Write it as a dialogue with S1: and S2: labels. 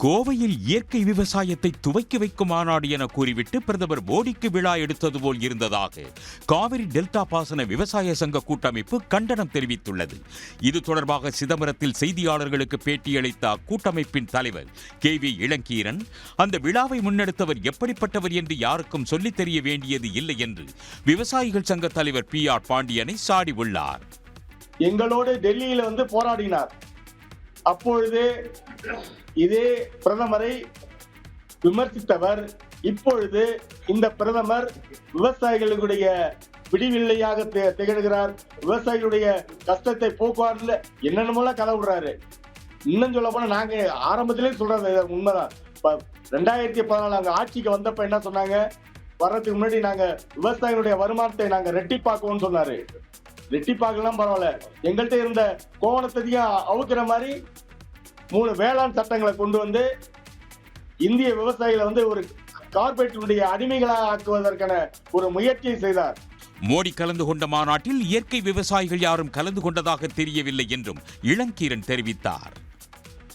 S1: கோவையில் இயற்கை விவசாயத்தை துவக்கி வைக்கும் மாநாடு என கூறிவிட்டு பிரதமர் மோடிக்கு விழா எடுத்தது போல் இருந்ததாக காவிரி டெல்டா பாசன விவசாய சங்க கூட்டமைப்பு கண்டனம் தெரிவித்துள்ளது. இது தொடர்பாக சிதம்பரத்தில் செய்தியாளர்களுக்கு பேட்டியளித்த அக்கூட்டமைப்பின் தலைவர் KV இளங்கீரன், அந்த விழாவை முன்னெடுத்தவர் எப்படிப்பட்டவர் என்று யாருக்கும் சொல்லித் தெரிய வேண்டியது இல்லை என்று விவசாயிகள் சங்க தலைவர் PR பாண்டியனை சாடி உள்ளார்.
S2: எங்களோடு டெல்லியில் வந்து போராடினார். அப்பொழுது இதே பிரதமரை விமர்சித்தவர் இப்பொழுது இந்த பிரதமர் விவசாயிகளுடைய விடிவில்லையாக திகழ்கிறார். விவசாயிகளுடைய கஷ்டத்தை போக்குவார்ல என்னென்னமோலாம் கதை விடுறாரு. இன்னும் சொல்ல போனா நாங்க ஆரம்பத்திலே சொல்றது உண்மைதான். 2014 அங்க ஆட்சிக்கு வந்தப்ப என்ன சொன்னாங்க, வர்றதுக்கு முன்னாடி நாங்க விவசாயிகளுடைய வருமானத்தை நாங்க ரெட்டிப்பாக்குவோம்னு சொன்னாரு. ரெட்டிப்பாக்கலாம் பரவாயில்ல, எங்கள்கிட்ட இருந்த கோவணத்தையும் அவுக்கிற மாதிரி 3 வேளாண் சட்டங்களை கொண்டு வந்து இந்திய விவசாயிகளை வந்து ஒரு கார்பரேட்டினுடைய அடிமைகளாக ஆக்குவதற்கான ஒரு முயற்சியை செய்தார்.
S1: மோடி கலந்து கொண்ட மாநாட்டில் இயற்கை விவசாயிகள் யாரும் கலந்து கொண்டதாக தெரியவில்லை என்றும் இளங்கீரன் தெரிவித்தார்.